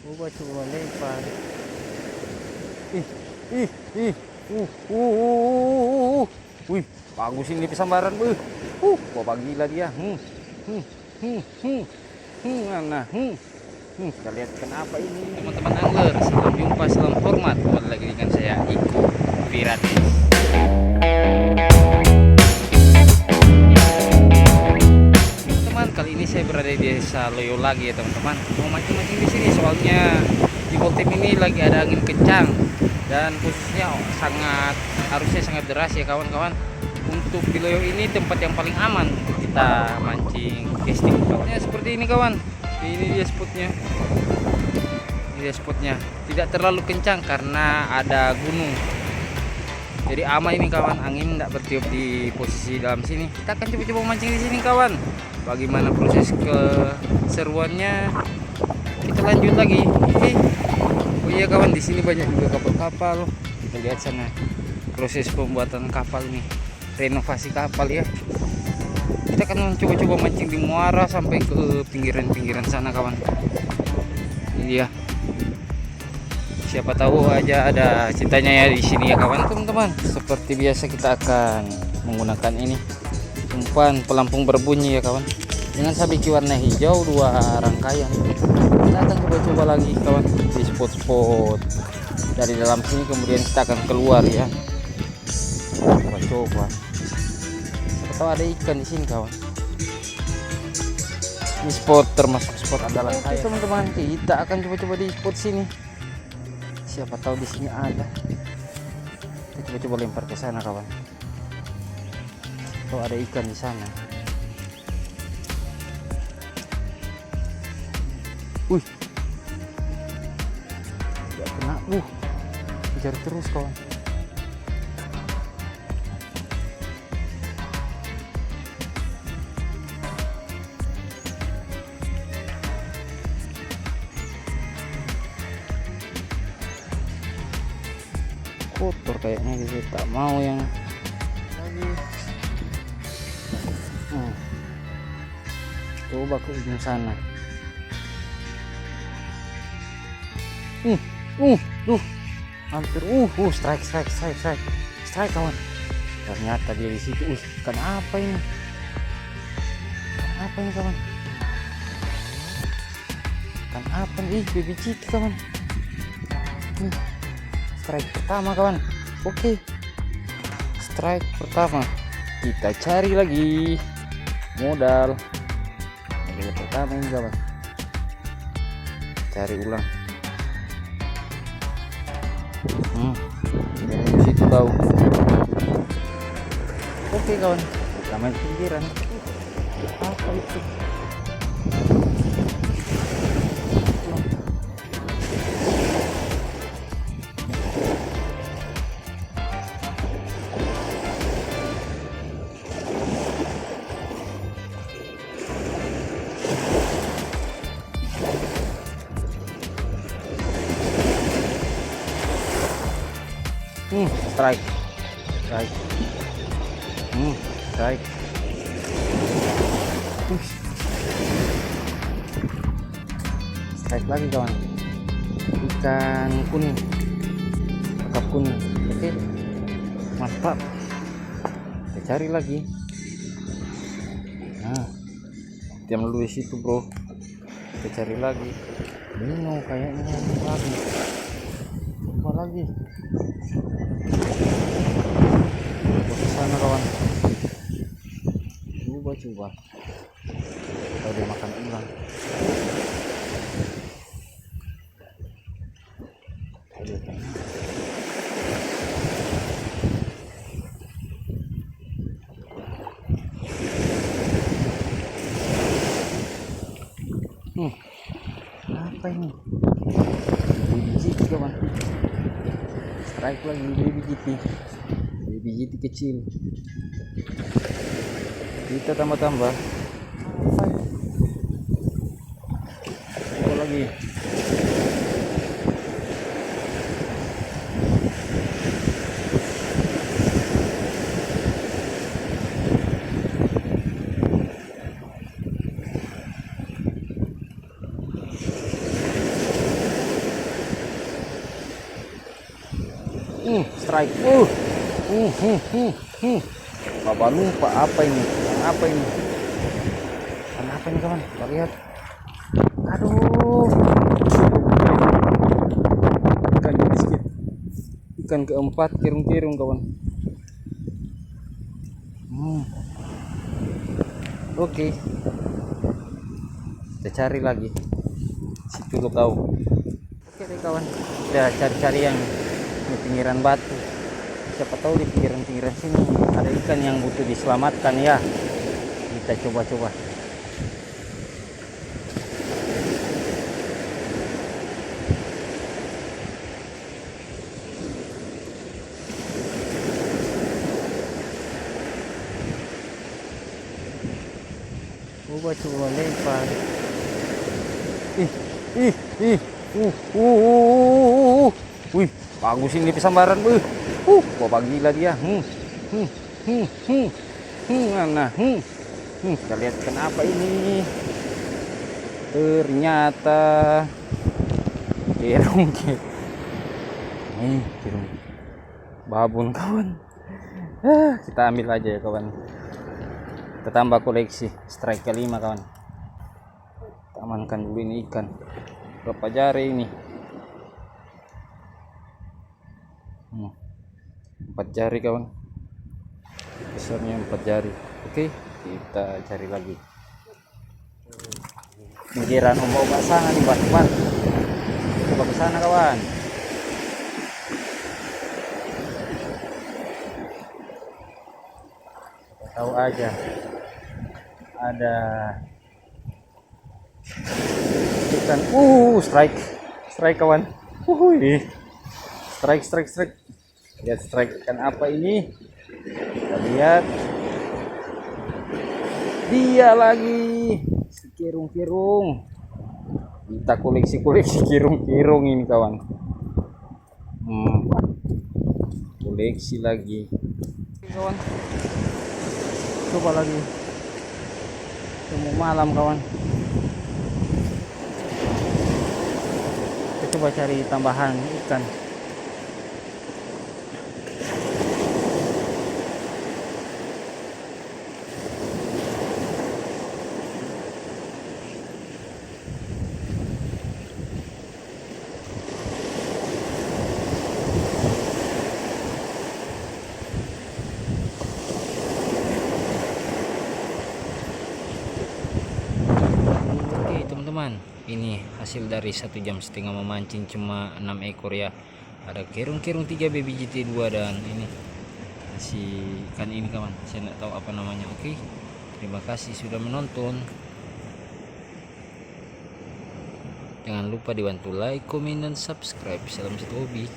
Coba lempar. Ih, ih, ih. Uh, uh, uh, uh. Wih, bagus ini pesambaran. Bapak gila dia. Mana? Kita lihat kenapa ini. Teman-teman angler, salam jumpa, salam hormat. Kembali lagi dengan saya Iko Piratis. Teman, kali ini saya berada di desa Loyo lagi ya teman-teman. Mau mancing-mancing di sini soalnya di Boltim ini lagi ada angin kencang dan khususnya harusnya sangat deras ya kawan-kawan. Untuk di Loyo ini tempat yang paling aman untuk kita mancing casting. Soalnya seperti ini kawan. Ini dia spotnya. Tidak terlalu kencang karena ada gunung. Jadi aman ini kawan, angin tidak bertiup di posisi dalam sini. Kita akan coba-coba mancing di sini kawan. Bagaimana proses keseruannya? Kita lanjut lagi. Oke. Oh iya kawan, di sini banyak juga kapal-kapal. Kita lihat sana proses pembuatan kapal ini, renovasi kapal ya. Kita akan coba-coba mancing di muara sampai ke pinggiran-pinggiran sana kawan. Ini dia. Siapa tahu aja ada cintanya ya di sini ya kawan teman-teman. Seperti biasa kita akan menggunakan ini umpan pelampung berbunyi ya kawan. Dengan sabiki warna hijau 2 rangkaian. Kita akan coba-coba lagi kawan di spot-spot dari dalam sini, kemudian kita akan keluar ya. Coba. Siapa tahu ada ikan di sini kawan. Ini spot termasuk spot andalan saya teman-teman. Kita akan coba-coba di spot sini. Siapa tahu di sini ada. Kita coba lempar ke sana kawan. Kalau ada ikan di sana. Wih. Tidak kena. Kejar terus kawan. Kotor kayaknya gitu, tak mau yang lagi. Coba ke ujung sana. Hampir. Strike kawan. Ternyata dia di situ. Ikan apa ini? Apa ini kawan? Ikan apa nih? Baby citi kawan. Strike pertama kawan. Oke. Strike pertama. Kita cari lagi modal. Yang pertama ini kawan. Cari ulang. Dari situ tahu. Oke kawan. Kita main pinggiran. Apa itu? Strike. Strike lagi kawan. Ikan kuning, kakap kuning. Oke, mantap. Kita cari lagi. Diam dulu di situ bro. Kita cari lagi. Bingung kayaknya lagi. Coba lagi. Ke sana kawan. Coba. Kalau dia makan ulang. Apa ini? Baby GT kawan. Strike lagi baby GT. Baby GT kecil. Kita tambah. Coba lagi. Strike. Bapak lupa apa ini? Apa ini? Apa ini kawan? Kita lihat. Aduh. Ikan sedikit. Ikan keempat kirung-kirung kawan. Oke. Kita cari lagi. Situ lo kau. Oke deh kawan. Kita cari-cari yang di pinggiran batu. Siapa tahu di pinggiran-pinggiran sini ada ikan yang butuh diselamatkan ya. Kita coba-coba. Coba lempar. Wih, bagus ini pesambaran. Bapak gila dia. Mana? Kita lihat kenapa ini. Ternyata kirung. Kirung babon kawan. Kita ambil aja ya kawan. Kita tambah koleksi strike kelima kawan. Kita amankan dulu ini ikan. Berapa jari ini? 4 jari kawan. Besarnya 4 jari. Oke, kita cari lagi. Pinggiran ombak sana nih batu-batu. Coba ke sana kawan. Tahu aja ada ikan. Strike kawan. Strike. Lihat strike ikan apa ini? Kita lihat. Dia lagi si kirung-kirung. Kita koleksi kirung-kirung ini kawan. Koleksi lagi kawan. Coba lagi. Semua malam kawan. Kita coba cari tambahan ikan. Teman-teman, ini hasil dari 1,5 jam memancing cuma 6 ekor ya. Ada kirung-kirung 3 baby GT2 dan ini si ikan ini kawan. Saya nggak tahu apa namanya. Oke, terima kasih sudah menonton. Jangan lupa dibantu like, komen, dan subscribe. Salam satu hobi.